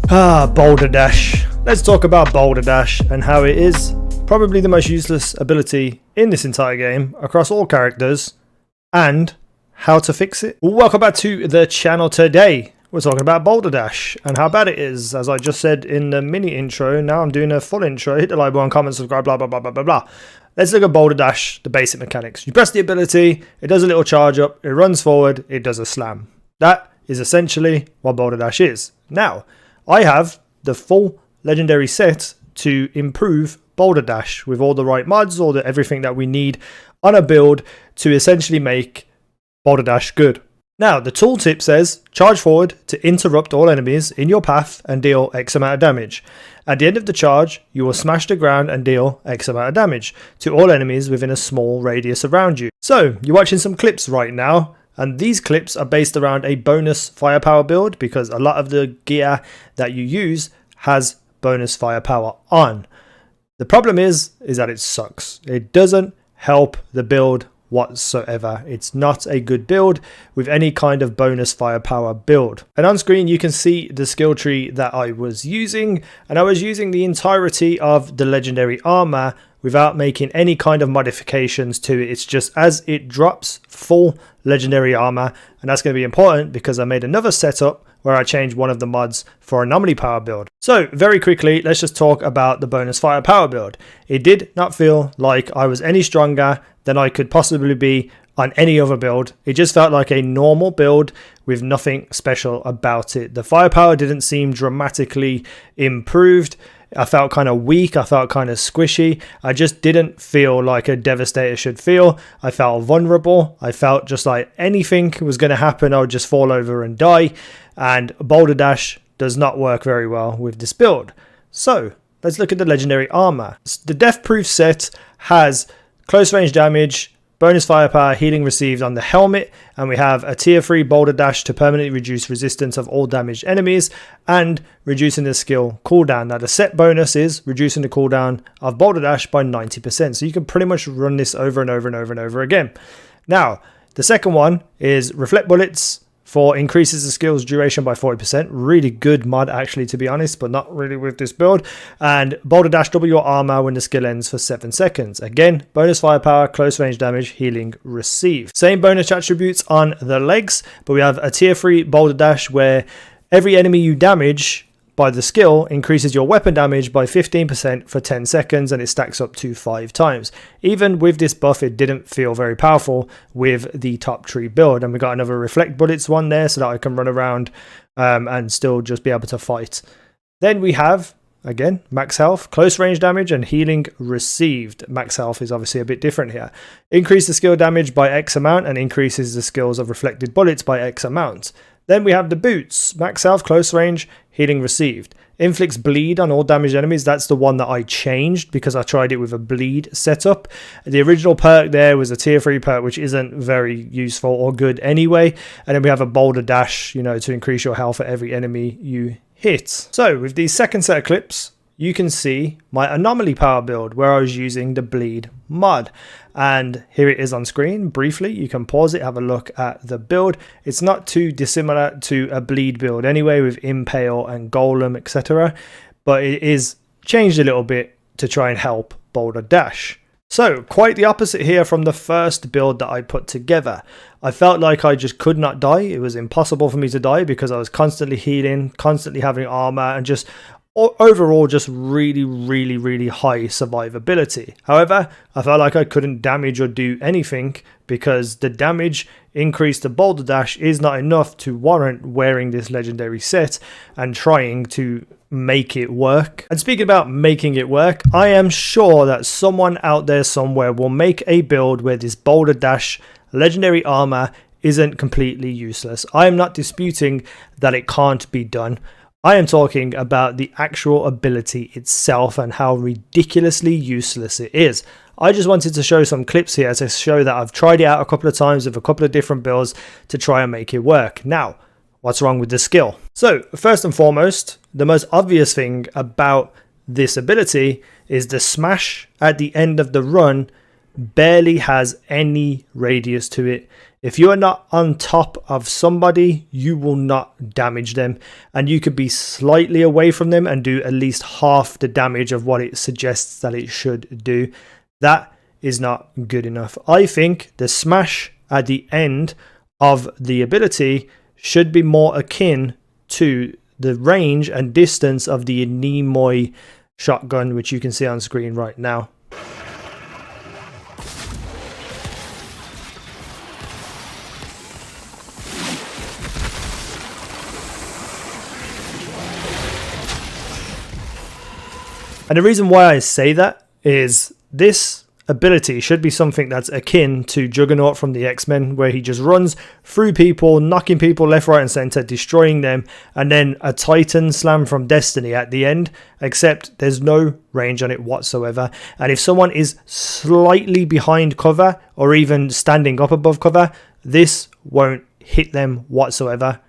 Boulder Dash. Let's talk about Boulder Dash and how it is probably the most useless ability in this entire game across all characters and how to fix it. Welcome back to the channel. Today we're talking about Boulder Dash and how bad it is. As I just said in the mini intro, now I'm doing a full intro. Hit the like button, comment, subscribe, blah blah blah blah blah blah. Let's look at Boulder Dash, the basic mechanics. You press the ability, it does a little charge up, it runs forward, it does a slam. That is essentially what Boulder Dash is. Now, I have the full legendary set to improve Boulder Dash with all the right mods, all everything that we need on a build to essentially make Boulder Dash good. Now, the tooltip says, charge forward to interrupt all enemies in your path and deal X amount of damage. At the end of the charge, you will smash the ground and deal X amount of damage to all enemies within a small radius around you. So, you're watching some clips right now. And these clips are based around a bonus firepower build because a lot of the gear that you use has bonus firepower on. The problem is that it sucks. It doesn't help the build whatsoever. It's not a good build with any kind of bonus firepower build. And on screen you can see the skill tree that I was using, and I was using the entirety of the legendary armor without making any kind of modifications to it. It's just as it drops full legendary armor, and that's going to be important because I made another setup where I changed one of the mods for anomaly power build. So very quickly, let's just talk about the bonus firepower build. It did not feel like I was any stronger than I could possibly be on any other build. It just felt like a normal build with nothing special about it. The firepower didn't seem dramatically improved. I felt kind of weak, I felt kind of squishy. I just didn't feel like a Devastator should feel. I felt vulnerable. I felt just like anything was going to happen, I would just fall over and die. And Boulder Dash does not work very well with this build. So let's look at the legendary armor. The Death Proof set has close range damage, bonus firepower, healing received on the helmet, and we have a tier 3 Boulder Dash to permanently reduce resistance of all damaged enemies and reducing the skill cooldown. Now the set bonus is reducing the cooldown of Boulder Dash by 90%, so you can pretty much run this over and over and over and over again. Now the second one is Reflect Bullets for increases the skill's duration by 40%. Really good mod actually, to be honest, but not really with this build. And Boulder Dash double your armor when the skill ends for 7 seconds. Again, bonus firepower, close range damage, healing received. Same bonus attributes on the legs, but we have a tier 3 Boulder Dash where every enemy you damage by the skill increases your weapon damage by 15% for 10 seconds, and it stacks up to 5 times. Even with this buff, it didn't feel very powerful with the top tree build. And we got another Reflect Bullets one there so that I can run around and still just be able to fight. Then we have, again, max health, close range damage, and healing received. Max health is obviously a bit different here. Increase the skill damage by X amount and increases the skills of reflected bullets by X amount. Then we have the boots, max health, close range, healing received. Inflicts bleed on all damaged enemies. That's the one that I changed because I tried it with a bleed setup. The original perk there was a tier 3 perk, which isn't very useful or good anyway. And then we have a Boulder Dash, you know, to increase your health for every enemy you hit. So with the second set of clips, you can see my anomaly power build where I was using the bleed mod. And here it is on screen. Briefly, you can pause it, have a look at the build. It's not too dissimilar to a bleed build anyway with impale and golem, etc. But it is changed a little bit to try and help Boulder Dash. So quite the opposite here from the first build that I put together. I felt like I just could not die. It was impossible for me to die because I was constantly healing, constantly having armor, and just overall just really high survivability. However, I felt like I couldn't damage or do anything because the damage increase to Boulder Dash is not enough to warrant wearing this legendary set and trying to make it work. And speaking about making it work, I am sure that someone out there somewhere will make a build where this Boulder Dash legendary armor isn't completely useless. I am not disputing that it can't be done. I am talking about the actual ability itself and how ridiculously useless it is. I just wanted to show some clips here to show that I've tried it out a couple of times with a couple of different builds to try and make it work. Now, what's wrong with the skill? So, first and foremost, the most obvious thing about this ability is the smash at the end of the run barely has any radius to it. If you are not on top of somebody, you will not damage them, and you could be slightly away from them and do at least half the damage of what it suggests that it should do. That is not good enough. I think the smash at the end of the ability should be more akin to the range and distance of the Nimoy shotgun, which you can see on screen right now. And the reason why I say that is this ability should be something that's akin to Juggernaut from the X-Men, where he just runs through people, knocking people left, right and center, destroying them, and then a Titan slam from Destiny at the end, except there's no range on it whatsoever. And if someone is slightly behind cover or even standing up above cover, this won't hit them whatsoever.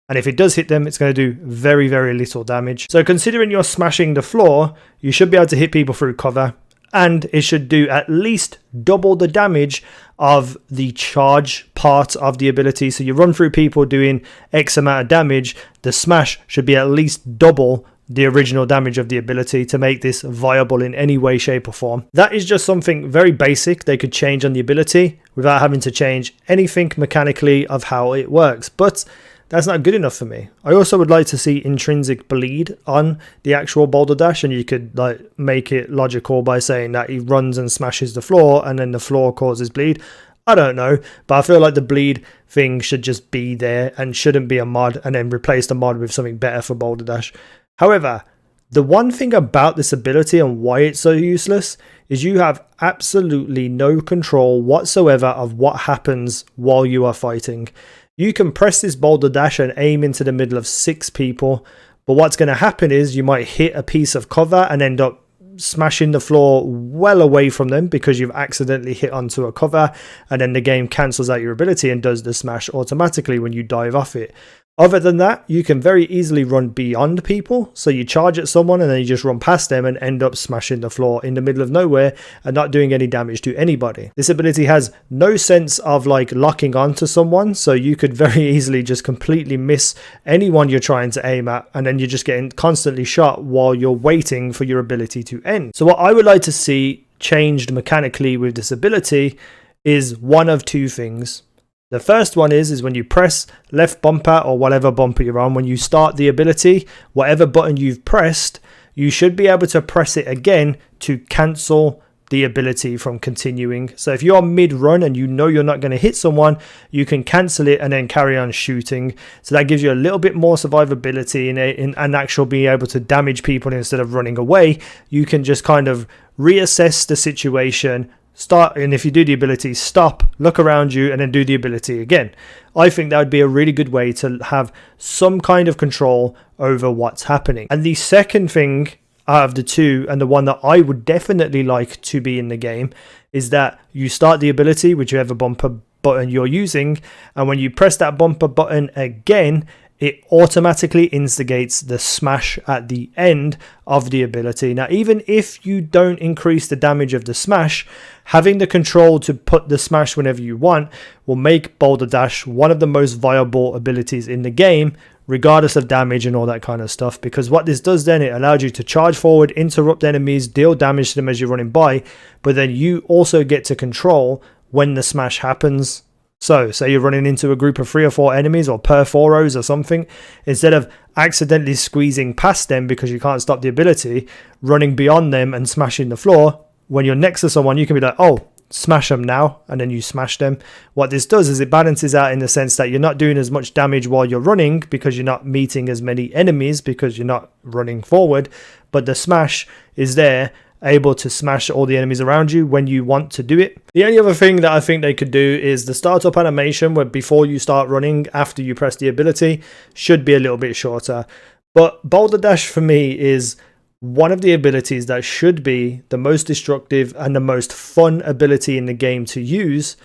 And if it does hit them, it's going to do very, very little damage. So considering you're smashing the floor, you should be able to hit people through cover. And it should do at least double the damage of the charge part of the ability. So you run through people doing X amount of damage. The smash should be at least double the original damage of the ability to make this viable in any way, shape or form. That is just something very basic they could change on the ability without having to change anything mechanically of how it works. But that's not good enough for me. I also would like to see intrinsic bleed on the actual Boulder Dash, and you could like make it logical by saying that he runs and smashes the floor and then the floor causes bleed. I don't know, but I feel like the bleed thing should just be there and shouldn't be a mod, and then replace the mod with something better for Boulder Dash. However, the one thing about this ability and why it's so useless is you have absolutely no control whatsoever of what happens while you are fighting. You can press this Boulder Dash and aim into the middle of 6 people, but what's going to happen is you might hit a piece of cover and end up smashing the floor well away from them because you've accidentally hit onto a cover, and then the game cancels out your ability and does the smash automatically when you dive off it. Other than that, you can very easily run beyond people. So you charge at someone and then you just run past them and end up smashing the floor in the middle of nowhere and not doing any damage to anybody. This ability has no sense of like locking onto someone. So you could very easily just completely miss anyone you're trying to aim at, and then you're just getting constantly shot while you're waiting for your ability to end. So what I would like to see changed mechanically with this ability is one of two things. The first one is when you press left bumper or whatever bumper you're on, when you start the ability, whatever button you've pressed, you should be able to press it again to cancel the ability from continuing. So if you're mid-run and you know you're not going to hit someone, you can cancel it and then carry on shooting. So that gives you a little bit more survivability in actual being able to damage people instead of running away. You can just kind of reassess the situation, start, and if you do the ability, stop, look around you, and then do the ability again. I think that would be a really good way to have some kind of control over what's happening. And the second thing out of the two, and the one that I would definitely like to be in the game, is that you start the ability, whichever bumper button you're using, and when you press that bumper button again, it automatically instigates the smash at the end of the ability. Now, even if you don't increase the damage of the smash, having the control to put the smash whenever you want will make Boulder Dash one of the most viable abilities in the game, regardless of damage and all that kind of stuff. Because what this does then, it allows you to charge forward, interrupt enemies, deal damage to them as you're running by, but then you also get to control when the smash happens. So, say you're running into a group of 3 or 4 enemies or perforos or something, instead of accidentally squeezing past them because you can't stop the ability, running beyond them and smashing the floor, when you're next to someone, you can be like, oh, smash them now, and then you smash them. What this does is it balances out in the sense that you're not doing as much damage while you're running because you're not meeting as many enemies because you're not running forward, but the smash is there, able to smash all the enemies around you when you want to do it. The only other thing that I think they could do is the startup animation, where before you start running, after you press the ability, should be a little bit shorter. But Boulder Dash for me is one of the abilities that should be the most destructive and the most fun ability in the game to use,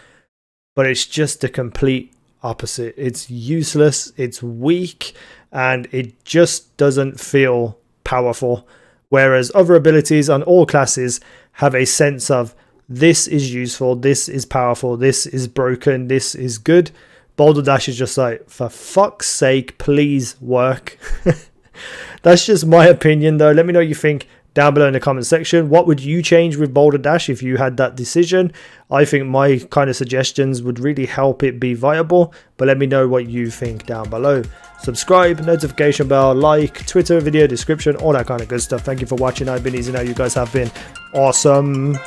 but it's just the complete opposite. It's useless, it's weak, and it just doesn't feel powerful. Whereas other abilities on all classes have a sense of this is useful, this is powerful, this is broken, this is good. Boulder Dash is just like, for fuck's sake, please work. That's just my opinion though. Let me know what you think down below in the comment section. What would you change with Boulder Dash if you had that decision? I think my kind of suggestions would really help it be viable, but let me know what you think down below. Subscribe, notification bell, like, Twitter, video description, all that kind of good stuff. Thank you for watching. I've been easynow. You guys have been awesome.